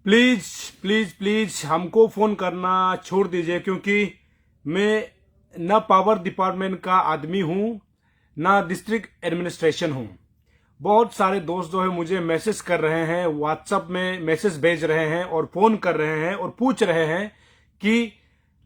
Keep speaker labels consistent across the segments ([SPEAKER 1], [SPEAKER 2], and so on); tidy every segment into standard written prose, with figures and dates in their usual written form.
[SPEAKER 1] Please please please हमको phone करना छोड़ दीजिए, क्योंकि मैं न पावर डिपार्टमेंट का आदमी हूं ना डिस्ट्रिक्ट एडमिनिस्ट्रेशन हूं। बहुत सारे दोस्त जो है मुझे मैसेज कर रहे हैं, व्हाट्सएप में मैसेज भेज रहे हैं और फोन कर रहे हैं और पूछ रहे हैं कि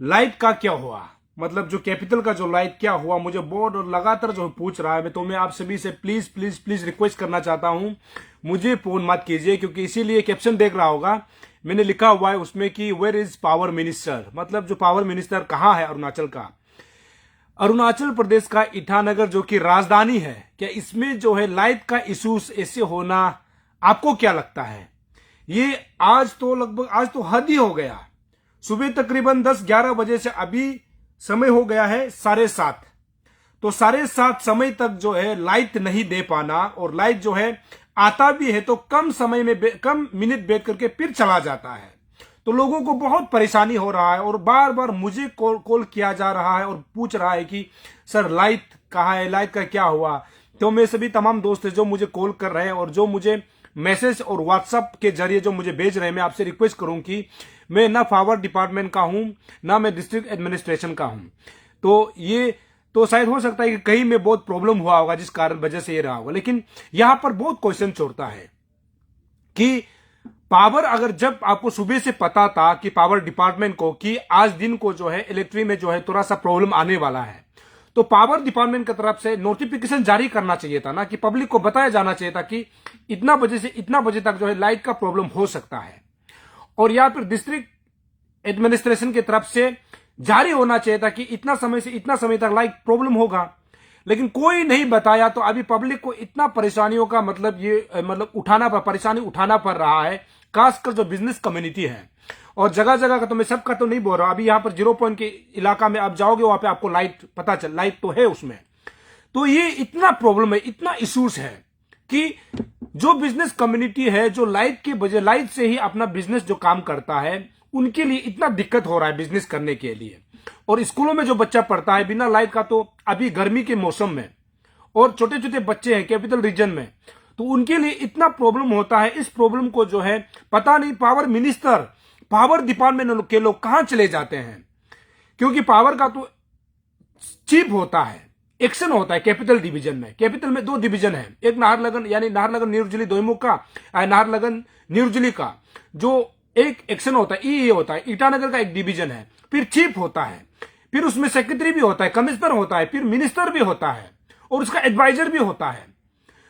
[SPEAKER 1] लाइट का क्या हुआ, मतलब जो कैपिटल का जो लाइट क्या हुआ। मुझे बहुत लगातार जो पूछ रहा है, तो मैं आप सभी से प्लीज प्लीज प्लीज रिक्वेस्ट करना चाहता हूं, मुझे फोन मत कीजिए। क्योंकि इसीलिए कैप्शन देख रहा होगा, मैंने लिखा हुआ है उसमें कि वेयर इज पावर मिनिस्टर, मतलब जो पावर मिनिस्टर कहाँ है अरुणाचल का। अरुणाचल प्रदेश का ईटानगर जो कि राजधानी है, क्या इसमें जो है लाइट का इश्यूज ऐसे होना आपको क्या लगता है? ये आज तो हद ही हो गया। सुबह तकरीबन 10-11 बजे से अभी समय हो गया है 7:30। तो 7:30 समय तक जो है लाइट नहीं दे पाना, और लाइट जो है आता भी है तो कम समय में कम मिनट बैठ करके फिर चला जाता है। तो लोगों को बहुत परेशानी हो रहा है और बार बार मुझे कॉल किया जा रहा है और पूछ रहा है कि सर लाइट कहाँ है, लाइट का क्या हुआ। तो मैं सभी तमाम दोस्त जो मुझे कॉल कर रहे हैं और जो मुझे मैसेज और व्हाट्सएप के जरिए जो मुझे भेज रहे हैं, मैं आपसे रिक्वेस्ट करूं कि मैं ना पावर डिपार्टमेंट का हूं ना मैं डिस्ट्रिक्ट एडमिनिस्ट्रेशन का हूं। तो ये तो शायद हो सकता है कि कहीं में बहुत प्रॉब्लम हुआ होगा जिस कारण वजह से ये रहा होगा। लेकिन यहां पर बहुत क्वेश्चन छोड़ता है कि पावर, अगर जब आपको सुबह से पता था कि पावर डिपार्टमेंट को कि आज दिन को जो है इलेक्ट्रिक में जो है थोड़ा सा प्रॉब्लम आने वाला है, तो पावर डिपार्टमेंट की तरफ से नोटिफिकेशन जारी करना चाहिए था ना, कि पब्लिक को बताया जाना चाहिए था कि इतना बजे से इतना बजे तक जो है लाइट का प्रॉब्लम हो सकता है। और या फिर डिस्ट्रिक्ट एडमिनिस्ट्रेशन की तरफ से जारी होना चाहिए था कि इतना समय से इतना समय तक लाइट प्रॉब्लम होगा। लेकिन कोई नहीं बताया, तो अभी पब्लिक को इतना परेशानियों का परेशानी उठाना पड़ रहा है, खासकर जो बिजनेस कम्युनिटी है। और जगह जगह का तो मैं सबका तो नहीं बोल रहा, अभी यहां पर 0 पॉइंट के इलाका में आप जाओगे, वहां पे आपको लाइट पता चल, लाइट तो है उसमें। तो ये इतना प्रॉब्लम है, इतना इश्यूज है कि जो बिजनेस कम्युनिटी है, जो लाइट के वजह लाइट से ही अपना बिजनेस जो काम करता है, उनके लिए इतना दिक्कत हो रहा है बिजनेस करने के लिए। और स्कूलों में जो बच्चा पढ़ता है बिना लाइट का, तो अभी गर्मी के मौसम में, और छोटे छोटे बच्चे हैं कैपिटल रीजन में, तो उनके लिए इतना प्रॉब्लम होता है। इस प्रॉब्लम को जो है पता नहीं पावर मिनिस्टर, पावर डिपार्टमेंट के लोग कहां चले जाते हैं। क्योंकि पावर का तो चीफ होता है, एक्शन होता है कैपिटल डिवीजन में। कैपिटल में 2 डिवीजन है, एक नाहरलगन यानी नाहरलगन निरजुली दोईमुख का, नाहरलगन निरजुली का जो एक एक्शन होता है, ई होता है। ईटानगर का एक डिवीजन है, फिर चीफ होता है, फिर उसमें सेक्रेटरी भी होता है, कमिश्नर होता है, फिर मिनिस्टर भी होता है और उसका एडवाइजर भी होता है।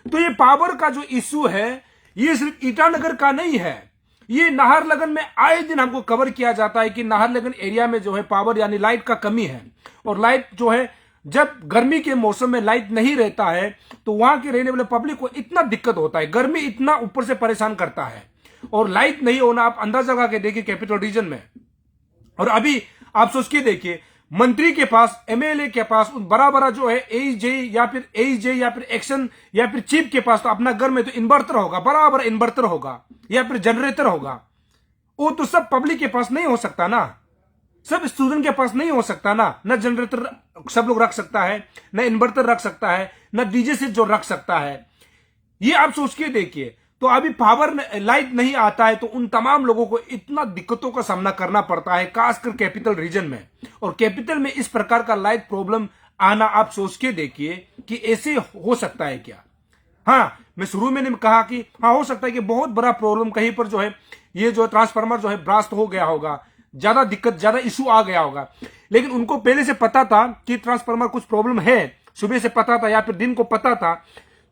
[SPEAKER 1] तो ये पावर का जो इश्यू है, ये सिर्फ ईटानगर का नहीं है, ये नाहरलगन में आए दिन हमको कवर किया जाता है कि नाहरलगन एरिया में जो है पावर यानी लाइट का कमी है। और लाइट जो है जब गर्मी के मौसम में लाइट नहीं रहता है, तो वहां के रहने वाले पब्लिक को इतना दिक्कत होता है, गर्मी इतना ऊपर से परेशान करता है। और लाइट नहीं होना, आप अंदाजा लगा के देखिए कैपिटल रीजन में। और अभी आप सोच के देखिए, मंत्री के पास, एमएलए के पास बड़ा बड़ा जो है एजे या फिर एक्शन या फिर चीफ के पास, तो अपना घर में तो इन्वर्टर होगा, बराबर इन्वर्टर होगा या फिर जनरेटर होगा। वो तो सब पब्लिक के पास नहीं हो सकता ना, सब स्टूडेंट के पास नहीं हो सकता ना। न जनरेटर सब लोग रख सकता है, न इन्वर्टर रख सकता है, न डीजे से जो रख सकता है। ये आप सोच के देखिए। तो अभी पावर लाइट नहीं आता है, तो उन तमाम लोगों को इतना दिक्कतों का सामना करना पड़ता है, खासकर कैपिटल रीजन में। और कैपिटल में इस प्रकार का लाइट प्रॉब्लम आना, आप सोच के देखिए कि ऐसे हो सकता है क्या। हाँ, मैं शुरू में कहा कि हाँ हो सकता है कि बहुत बड़ा प्रॉब्लम कहीं पर जो है ये जो ट्रांसफार्मर जो है ब्रास्ट हो गया होगा, ज्यादा दिक्कत, ज्यादा इशू आ गया होगा। लेकिन उनको पहले से पता था कि ट्रांसफार्मर कुछ प्रॉब्लम है, सुबह से पता था या फिर दिन को पता था,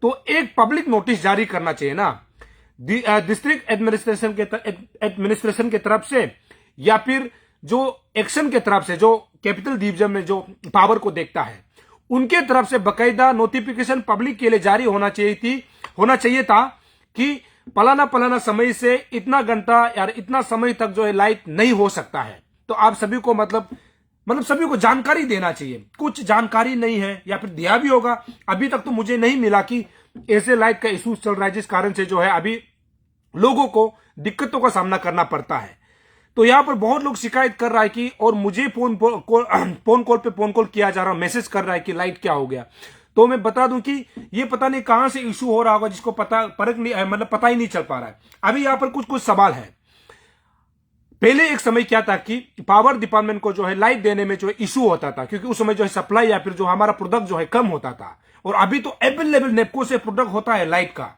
[SPEAKER 1] तो एक पब्लिक नोटिस जारी करना चाहिए ना डिस्ट्रिक्ट एडमिनिस्ट्रेशन के तरफ से, या फिर जो एक्शन के तरफ से, जो कैपिटल डिवीजन में जो पावर को देखता है, उनके तरफ से बकायदा नोटिफिकेशन पब्लिक के लिए जारी होना चाहिए था कि पलाना समय से इतना घंटा यार इतना समय तक जो है लाइट नहीं हो सकता है। तो आप सभी को मतलब सभी को जानकारी देना चाहिए। कुछ जानकारी नहीं है, या फिर दिया भी होगा, अभी तक तो मुझे नहीं मिला कि ऐसे लाइट का इशू चल रहा है जिस कारण से जो है अभी लोगों को दिक्कतों का सामना करना पड़ता है। तो यहां पर बहुत लोग शिकायत कर रहा है कि, और मुझे फोन कॉल किया जा रहा है, मैसेज कर रहा है कि लाइट क्या हो गया। तो मैं बता दूं कि ये पता नहीं कहां से इशू हो रहा होगा, जिसको पता ही नहीं चल पा रहा है। अभी यहां पर कुछ सवाल है। पहले एक समय क्या था कि पावर डिपार्टमेंट को जो है लाइट देने में जो है इशू होता था, क्योंकि उस समय जो है सप्लाई या फिर जो हमारा प्रोडक्ट जो है कम होता था। और अभी तो अवेलेबल नेपको से प्रोडक्ट होता है लाइट का,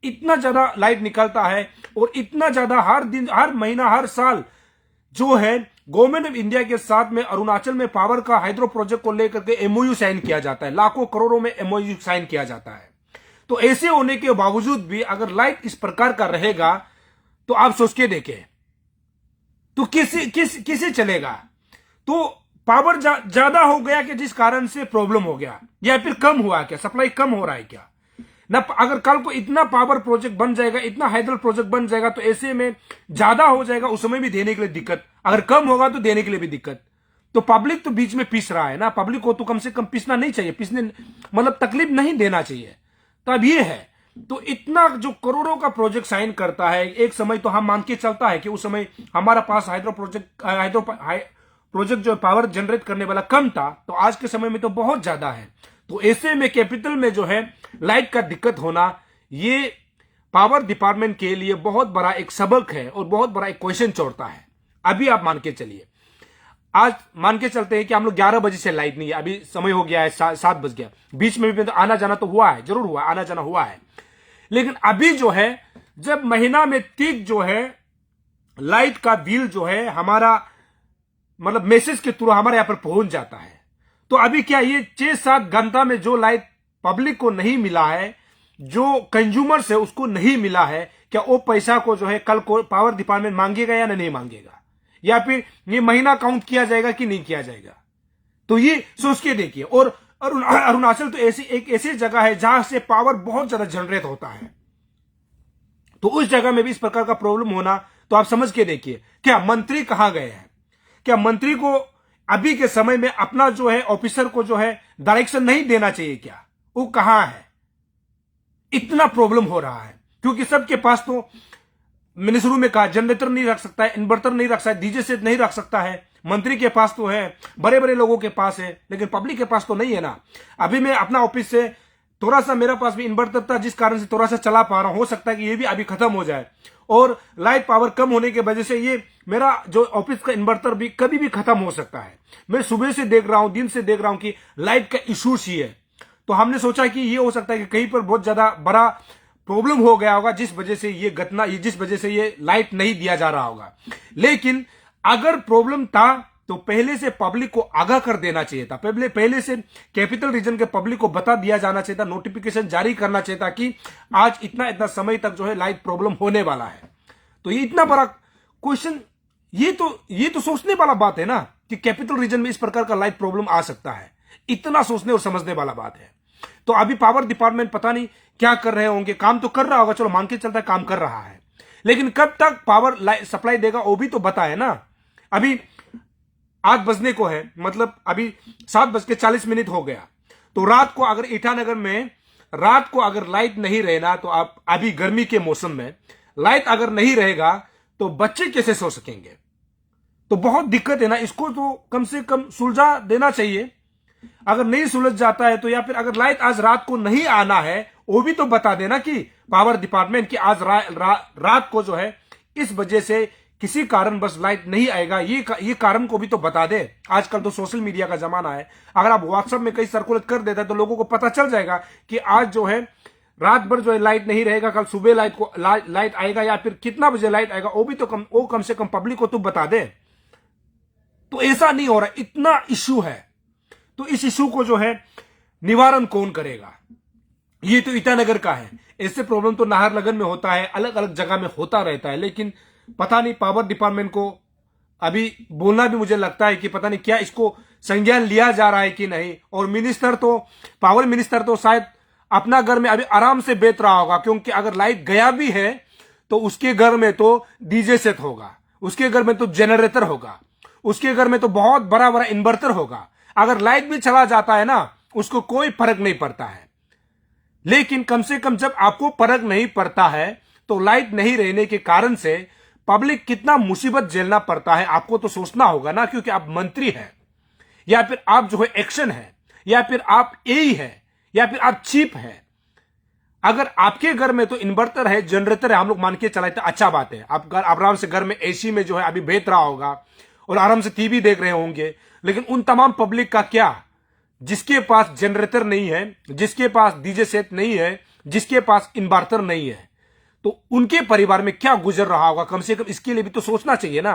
[SPEAKER 1] इतना ज्यादा लाइट निकलता है और इतना ज्यादा हर दिन, हर महीना, हर साल जो है गवर्नमेंट ऑफ इंडिया के साथ में अरुणाचल में पावर का हाइड्रो प्रोजेक्ट को लेकर के एमओयू साइन किया जाता है, लाखों करोड़ों में एमओयू साइन किया जाता है। तो ऐसे होने के बावजूद भी अगर लाइट इस प्रकार का रहेगा तो आप सोच के देखें तो किसे चलेगा। तो पावर ज्यादा हो गया कि जिस कारण से प्रॉब्लम हो गया, या फिर कम हुआ क्या, सप्लाई कम हो रहा है क्या ना। अगर कल को इतना पावर प्रोजेक्ट बन जाएगा, इतना हाइड्रो प्रोजेक्ट बन जाएगा तो ऐसे में ज्यादा हो जाएगा, उस समय भी देने के लिए दिक्कत, अगर कम होगा तो देने के लिए भी दिक्कत। तो पब्लिक तो बीच में पीस रहा है ना, पब्लिक को तो कम से कम पीसना नहीं चाहिए, पीसने मतलब तकलीफ नहीं देना चाहिए। तो अब ये है, तो इतना जो करोड़ों का प्रोजेक्ट साइन करता है, एक समय तो हम मान के चलता है कि उस समय हमारा पास हाइड्रो प्रोजेक्ट जो पावर जनरेट करने वाला कम था, तो आज के समय में तो बहुत ज्यादा है। तो ऐसे में कैपिटल में जो है लाइट का दिक्कत होना, ये पावर डिपार्टमेंट के लिए बहुत बड़ा एक सबक है और बहुत बड़ा एक क्वेश्चन छोड़ता है। अभी आप मान के चलिए, आज मान के चलते हैं कि हम लोग 11 बजे से लाइट नहीं है, अभी समय हो गया है 7 बज गया, बीच में भी तो आना जाना तो हुआ है, जरूर हुआ, आना जाना हुआ है। लेकिन अभी जो है जब महीना में 30 जो है लाइट का बिल जो है हमारा मतलब मैसेज के थ्रू हमारे यहां पर पहुंच जाता है, तो अभी क्या ये 6-7 घंटा में जो लाइट पब्लिक को नहीं मिला है, जो कंज्यूमर से उसको नहीं मिला है, क्या वो पैसा को जो है कल को पावर डिपार्टमेंट मांगेगा या नहीं मांगेगा, या फिर ये महीना काउंट किया जाएगा कि नहीं किया जाएगा। तो ये सोच के देखिए। और अरुणाचल तो एक ऐसी जगह है जहां से पावर बहुत ज्यादा जनरेट होता है, तो उस जगह में भी इस प्रकार का प्रॉब्लम होना, तो आप समझ के देखिए क्या मंत्री कहां गए हैं। क्या मंत्री को अभी के समय में अपना जो है ऑफिसर को जो है डायरेक्शन नहीं देना चाहिए क्या, वो कहां है। इतना प्रॉब्लम हो रहा है क्योंकि सबके पास तो मैंने शुरू में कहा जनरेटर नहीं रख सकता है, इन्वर्टर नहीं रख सकता है, डीजे सेट नहीं रख सकता है। मंत्री के पास तो है, बड़े बड़े लोगों के पास है, लेकिन पब्लिक के पास तो नहीं है ना। अभी मैं अपना ऑफिस से थोड़ा सा, मेरे पास भी इन्वर्टर था जिस कारण से थोड़ा सा चला पा रहा हूं, हो सकता है कि ये भी अभी खत्म हो जाए, और लाइट पावर कम होने की वजह से ये मेरा जो ऑफिस का इन्वर्टर भी कभी भी खत्म हो सकता है। मैं सुबह से देख रहा हूं, दिन से देख रहा हूं कि लाइट का इशू ही है। तो हमने सोचा कि ये हो सकता है कि कहीं पर बहुत ज्यादा बड़ा प्रॉब्लम हो गया होगा, जिस वजह से ये घटना, जिस वजह से ये लाइट नहीं दिया जा रहा होगा। लेकिन अगर प्रॉब्लम था तो पहले से पब्लिक को आगाह कर देना चाहिए था, पहले से कैपिटल रीजन के पब्लिक को बता दिया जाना चाहिए था, नोटिफिकेशन जारी करना चाहिए था कि आज इतना इतना समय तक जो है लाइट प्रॉब्लम होने वाला है। तो ये इतना बड़ा क्वेश्चन, ये तो सोचने वाला बात है ना कि कैपिटल रीजन में इस प्रकार का लाइट प्रॉब्लम आ सकता है, इतना सोचने और समझने वाला बात है। तो अभी पावर डिपार्टमेंट पता नहीं क्या कर रहे होंगे, काम तो कर रहा होगा, चलो मान के चलता है काम कर रहा है, लेकिन कब तक पावर सप्लाई देगा वो भी तो बताए ना। अभी 8 बजने को है, मतलब अभी 7:40 हो गया। तो रात को अगर ईटानगर में रात को अगर लाइट नहीं रहना, तो आप अभी गर्मी के मौसम में लाइट अगर नहीं रहेगा तो बच्चे कैसे सो सकेंगे। तो बहुत दिक्कत है ना, इसको तो कम से कम सुलझा देना चाहिए। अगर नहीं सुलझ जाता है तो, या फिर अगर लाइट आज रात को नहीं आना है वो भी तो बता देना कि पावर डिपार्टमेंट की आज रात को जो है इस वजह से किसी कारण बस लाइट नहीं आएगा, ये कारण को भी तो बता दे। आजकल तो सोशल मीडिया का जमाना है, अगर आप व्हाट्सएप में कहीं सर्कुलेट कर देते हैं तो लोगों को पता चल जाएगा कि आज जो है रात भर जो है लाइट नहीं रहेगा, कल सुबह लाइट आएगा, या फिर कितना बजे लाइट आएगा वो भी तो कम से कम पब्लिक को तो बता दे। तो ऐसा नहीं हो रहा, इतना इश्यू है। तो इस इशू को जो है निवारण कौन करेगा। ये तो ईटानगर का है, ऐसे प्रॉब्लम तो नाहरलगन में होता है, अलग अलग जगह में होता रहता है, लेकिन पता नहीं पावर डिपार्टमेंट को अभी बोलना भी मुझे लगता है कि पता नहीं क्या इसको संज्ञान लिया जा रहा है कि नहीं। और पावर मिनिस्टर तो शायद अपना घर में अभी आराम से बेच रहा होगा, क्योंकि अगर लाइट गया भी है तो उसके घर में तो डीजे सेट होगा, उसके घर में तो जनरेटर होगा, उसके घर में तो बहुत बड़ा बड़ा इन्वर्टर होगा। अगर लाइट भी चला जाता है ना उसको कोई फर्क नहीं पड़ता है। लेकिन कम से कम जब आपको फर्क नहीं पड़ता है तो लाइट नहीं रहने के कारण से पब्लिक कितना मुसीबत झेलना पड़ता है आपको तो सोचना होगा ना। क्योंकि आप मंत्री हैं, या फिर आप जो है एक्शन है, या फिर आप एई है, या फिर आप चीफ है। अगर आपके घर में तो इन्वर्टर है, जनरेटर है, हम लोग मान के चलाए तो अच्छा बात है। आप आराम से घर में एसी में जो है अभी बेहतर रहा होगा और आराम से टीवी देख रहे होंगे। लेकिन उन तमाम पब्लिक का क्या, जिसके पास जनरेटर नहीं है, जिसके पास डीजे सेट नहीं है, जिसके पास इन्वर्टर नहीं है, तो उनके परिवार में क्या गुजर रहा होगा, कम से कम इसके लिए भी तो सोचना चाहिए ना।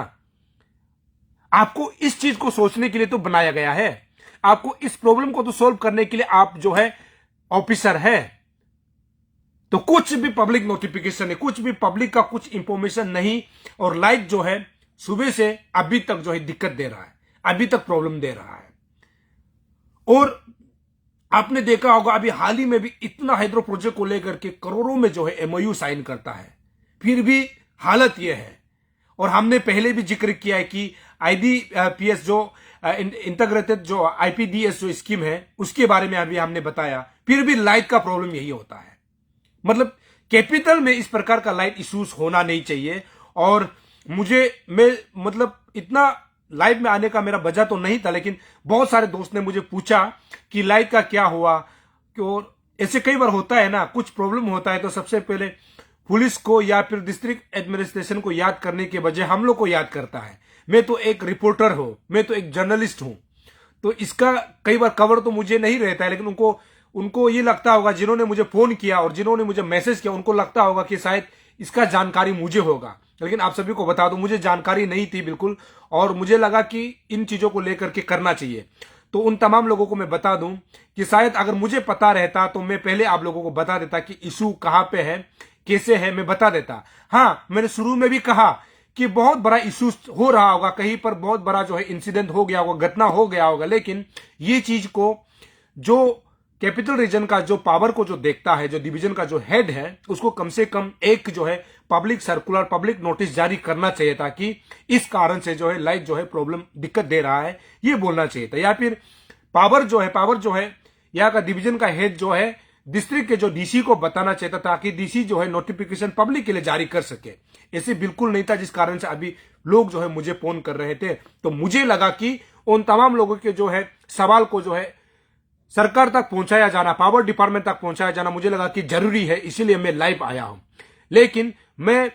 [SPEAKER 1] आपको इस चीज को सोचने के लिए तो बनाया गया है, आपको इस प्रॉब्लम को तो सोल्व करने के लिए आप जो है ऑफिसर है। तो कुछ भी पब्लिक नोटिफिकेशन है, कुछ भी पब्लिक का कुछ इंफॉर्मेशन नहीं, और लाइट जो है सुबह से अभी तक जो है दिक्कत दे रहा है, अभी तक प्रॉब्लम दे रहा है। और आपने देखा होगा अभी हाल ही में भी इतना हाइड्रो प्रोजेक्ट को लेकर के करोड़ों में जो है एमओयू साइन करता है, फिर भी हालत यह है। और हमने पहले भी जिक्र किया है कि आईडीपीएस जो इंटीग्रेटेड जो आईपीडीएस जो स्कीम है उसके बारे में अभी हमने बताया, फिर भी लाइट का प्रॉब्लम यही होता है। मतलब कैपिटल में इस प्रकार का लाइट इश्यूज होना नहीं चाहिए। और मैं मतलब इतना लाइव में आने का मेरा वजह तो नहीं था, लेकिन बहुत सारे दोस्त ने मुझे पूछा कि लाइट का क्या हुआ। और ऐसे कई बार होता है ना, कुछ प्रॉब्लम होता है तो सबसे पहले पुलिस को या फिर डिस्ट्रिक्ट एडमिनिस्ट्रेशन को याद करने के बजाय हम लोग को याद करता है। मैं तो एक रिपोर्टर हूं, मैं तो एक जर्नलिस्ट हूं, तो इसका कई बार कवर तो मुझे नहीं रहता है। लेकिन उनको ये लगता होगा, जिन्होंने मुझे फोन किया और जिन्होंने मुझे मैसेज किया, उनको लगता होगा कि शायद इसका जानकारी मुझे होगा। लेकिन आप सभी को बता दूं, मुझे जानकारी नहीं थी बिल्कुल, और मुझे लगा कि इन चीजों को लेकर के करना चाहिए। तो उन तमाम लोगों को मैं बता दूं कि शायद अगर मुझे पता रहता तो मैं पहले आप लोगों को बता देता कि इशू कहां पे है, कैसे है, मैं बता देता। हाँ, मैंने शुरू में भी कहा कि बहुत बड़ा इशू हो रहा होगा, कहीं पर बहुत बड़ा जो है इंसिडेंट हो गया होगा, घटना हो गया होगा। लेकिन ये चीज को जो कैपिटल रीजन का जो पावर को जो देखता है, जो डिवीजन का जो हेड है, उसको कम से कम एक जो है पब्लिक सर्कुलर, पब्लिक नोटिस जारी करना चाहिए था कि इस कारण से जो है लाइट जो है प्रॉब्लम दिक्कत दे रहा है, ये बोलना चाहिए था। या फिर पावर जो है यहाँ का डिवीजन का हेड जो है डिस्ट्रिक्ट के जो डीसी को बताना चाहिए था, ताकि डीसी जो है नोटिफिकेशन पब्लिक के लिए जारी कर सके। ऐसे बिल्कुल नहीं था, जिस कारण से अभी लोग जो है मुझे फोन कर रहे थे। तो मुझे लगा कि उन तमाम लोगों के जो है सवाल को जो है सरकार तक पहुंचाया जाना, पावर डिपार्टमेंट तक पहुंचाया जाना, मुझे लगा कि जरूरी है, इसीलिए मैं लाइव आया हूं। लेकिन मैं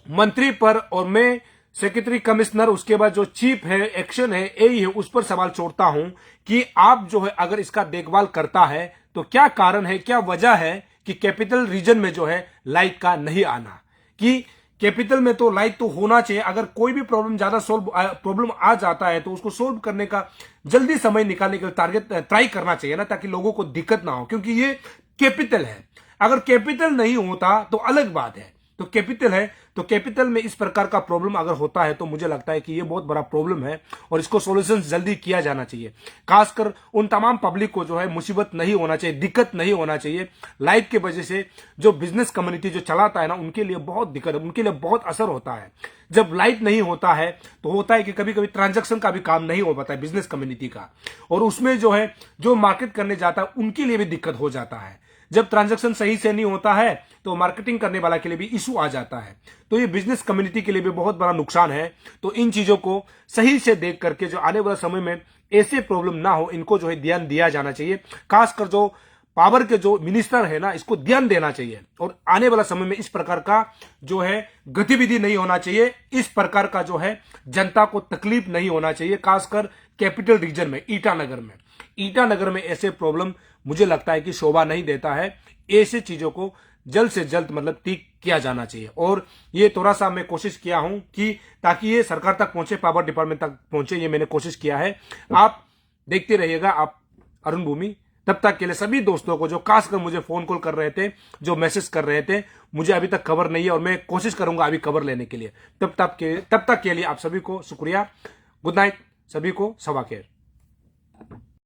[SPEAKER 1] मंत्री पर और मैं सेक्रेटरी कमिश्नर, उसके बाद जो चीफ है, एक्शन है, एई है, उस पर सवाल छोड़ता हूं कि आप जो है अगर इसका देखभाल करता है तो क्या कारण है, क्या वजह है कि कैपिटल रीजन में जो है लाइट का नहीं आना। कि कैपिटल में तो लाइट तो होना चाहिए। अगर कोई भी प्रॉब्लम आ जाता है तो उसको सोल्व करने का जल्दी समय निकालने के टारगेट ट्राई करना चाहिए ना, ताकि लोगों को दिक्कत ना हो। क्योंकि ये कैपिटल है, अगर कैपिटल नहीं होता तो अलग बात है। तो कैपिटल है, तो कैपिटल में इस प्रकार का प्रॉब्लम अगर होता है तो मुझे लगता है कि ये बहुत बड़ा प्रॉब्लम है और इसको सॉल्यूशन जल्दी किया जाना चाहिए। खासकर उन तमाम पब्लिक को जो है मुसीबत नहीं होना चाहिए, दिक्कत नहीं होना चाहिए। लाइट की वजह से जो बिजनेस कम्युनिटी जो चलाता है ना, उनके लिए बहुत दिक्कत है, उनके लिए बहुत असर होता है। जब लाइट नहीं होता है तो होता है कि कभी कभी ट्रांजैक्शन का भी काम नहीं हो पाता है बिजनेस कम्युनिटी का, और उसमें जो है जो मार्केट करने जाता है उनके लिए भी दिक्कत हो जाता है। जब ट्रांजैक्शन सही से नहीं होता है तो मार्केटिंग करने वाला के लिए भी इशू आ जाता है। तो ये बिजनेस कम्युनिटी के लिए भी बहुत बड़ा नुकसान है। तो इन चीजों को सही से देख करके जो आने वाले समय में ऐसे प्रॉब्लम ना हो, इनको जो है ध्यान दिया जाना चाहिए। खासकर जो पावर के जो मिनिस्टर है ना, इसको ध्यान देना चाहिए और आने वाला समय में इस प्रकार का जो है गतिविधि नहीं होना चाहिए। इस प्रकार का जो है जनता को तकलीफ नहीं होना चाहिए, खासकर कैपिटल रीजन में, ईटानगर में ऐसे प्रॉब्लम मुझे लगता है कि शोभा नहीं देता है। ऐसे चीजों को जल्द से जल्द मतलब ठीक किया जाना चाहिए। और ये थोड़ा सा मैं कोशिश किया हूं कि ताकि ये सरकार तक पहुंचे, पावर डिपार्टमेंट तक पहुंचे, ये मैंने कोशिश किया है। आप देखते रहिएगा, आप अरुण भूमि। तब तक के लिए सभी दोस्तों को जो खासकर मुझे फोन कॉल कर रहे थे, जो मैसेज कर रहे थे, मुझे अभी तक खबर नहीं है और मैं कोशिश करूंगा अभी खबर लेने के लिए। तब तक के लिए आप सभी को शुक्रिया। गुड नाइट, सभी को सवा खैर।